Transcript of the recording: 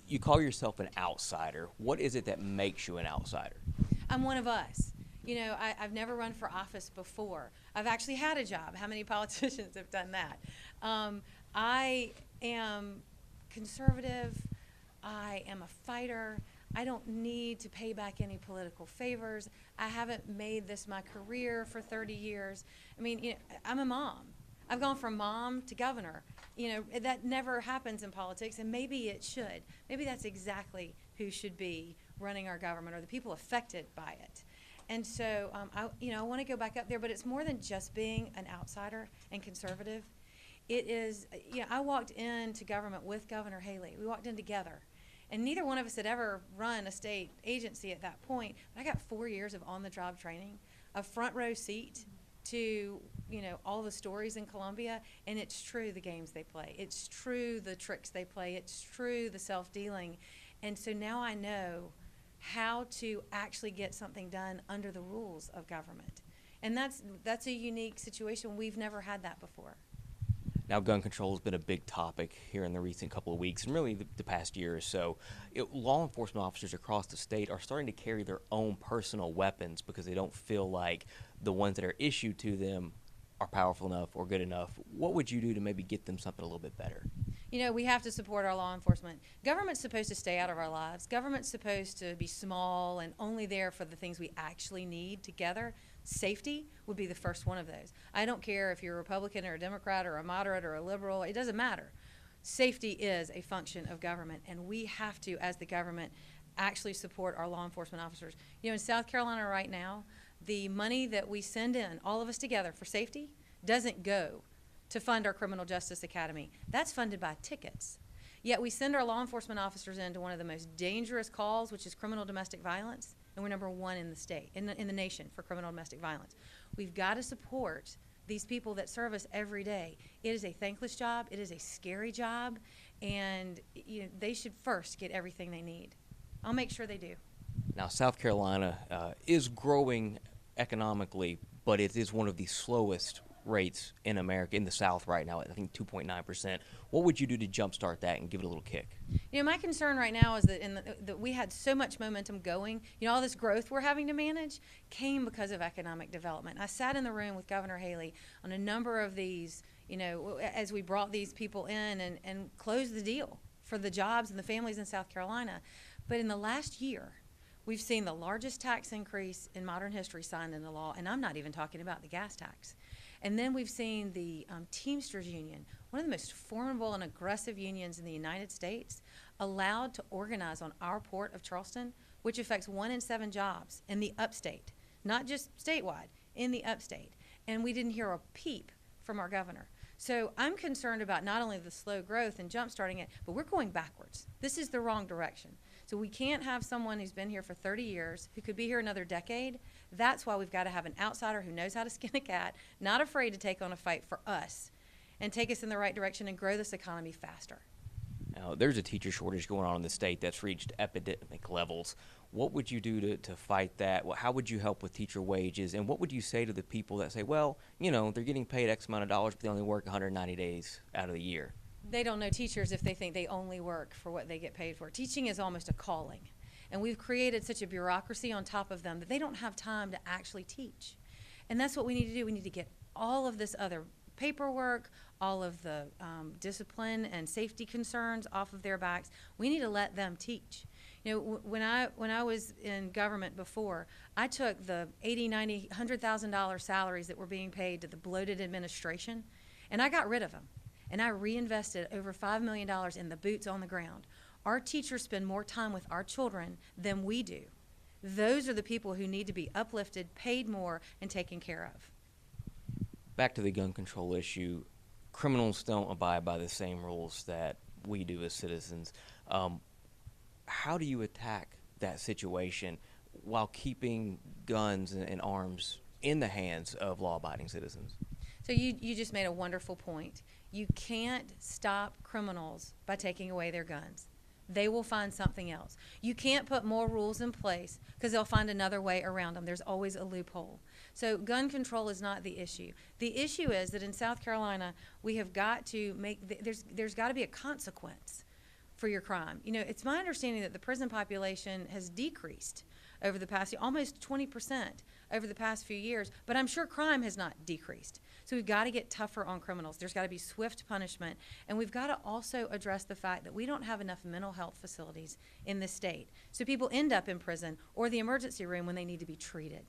You call yourself an outsider. What is it that makes you an outsider? I'm one of us. I've never run for office before. I've actually had a job. How many politicians have done that? I am conservative. I am a fighter. I don't need to pay back any political favors. I haven't made this my career for 30 years. I'm a mom. I've gone from mom to governor. That never happens in politics, and maybe it should. Maybe that's exactly who should be running our government, or the people affected by it. And so, I want to go back up there, but it's more than just being an outsider and conservative. It is, I walked into government with Governor Haley. We walked in together. And neither one of us had ever run a state agency at that point. But I got 4 years of on-the-job training, a front row seat to, all the stories in Columbia. And it's true, the games they play. It's true, the tricks they play. It's true, the self-dealing. And so now I know how to actually get something done under the rules of government. And that's a unique situation. We've never had that before. Now, gun control has been a big topic here in the recent couple of weeks, and really the past year or so. Law enforcement officers across the state are starting to carry their own personal weapons because they don't feel like the ones that are issued to them are powerful enough or good enough. What would you do to maybe get them something a little bit better? We have to support our law enforcement. Government's supposed to stay out of our lives. Government's supposed to be small and only there for the things we actually need together. Safety would be the first one of those. I don't care if you're a Republican or a Democrat or a moderate or a liberal. It doesn't matter. Safety is a function of government, and we have to, as the government, actually support our law enforcement officers. In South Carolina right now, the money that we send in, all of us together, for safety doesn't go to fund our criminal justice academy. That's funded by tickets. Yet we send our law enforcement officers into one of the most dangerous calls, which is criminal domestic violence, and we're number one in the state, in the nation, for criminal domestic violence. We've got to support these people that serve us every day. It is a thankless job. It is a scary job, and they should first get everything they need. I'll make sure they do. Now, South Carolina is growing economically, but it is one of the slowest rates in America, in the South right now, I think 2.9%. What would you do to jumpstart that and give it a little kick? My concern right now is that we had so much momentum going. All this growth we're having to manage came because of economic development. I sat in the room with Governor Haley on a number of these, as we brought these people in and closed the deal for the jobs and the families in South Carolina. But in the last year, we've seen the largest tax increase in modern history signed into law, and I'm not even talking about the gas tax. And then we've seen the Teamsters Union, one of the most formidable and aggressive unions in the United States, allowed to organize on our port of Charleston, which affects 1 in 7 jobs in the Upstate, not just statewide, in the Upstate. And we didn't hear a peep from our governor. So I'm concerned about not only the slow growth and jump-starting it, but we're going backwards. This is the wrong direction. So we can't have someone who's been here for 30 years, who could be here another decade. That's why we've got to have an outsider who knows how to skin a cat, not afraid to take on a fight for us, and take us in the right direction and grow this economy faster. Now, there's a teacher shortage going on in the state that's reached epidemic levels. What would you do to fight that? How would you help with teacher wages? And what would you say to the people that say, well, they're getting paid X amount of dollars, but they only work 190 days out of the year? They don't know teachers if they think they only work for what they get paid for. Teaching is almost a calling. And we've created such a bureaucracy on top of them that they don't have time to actually teach. And that's what we need to do. We need to get all of this other paperwork, all of the discipline and safety concerns off of their backs. We need to let them teach. When I was in government before, I took the $80, $90, $100,000 salaries that were being paid to the bloated administration, and I got rid of them. And I reinvested over $5 million in the boots on the ground. Our teachers spend more time with our children than we do. Those are the people who need to be uplifted, paid more, and taken care of. Back to the gun control issue, criminals don't abide by the same rules that we do as citizens. How do you attack that situation while keeping guns and arms in the hands of law-abiding citizens? So you just made a wonderful point. You can't stop criminals by taking away their guns. They will find something else. You can't put more rules in place because they'll find another way around them. There's always a loophole. So gun control is not the issue. The issue is that in South Carolina, we have got to make, there's got to be a consequence for your crime. You know, it's my understanding that the prison population has decreased over the past, almost 20% over the past few years, but I'm sure crime has not decreased. So we've got to get tougher on criminals. There's got to be swift punishment, and we've got to also address the fact that we don't have enough mental health facilities in this state. So people end up in prison or the emergency room when they need to be treated.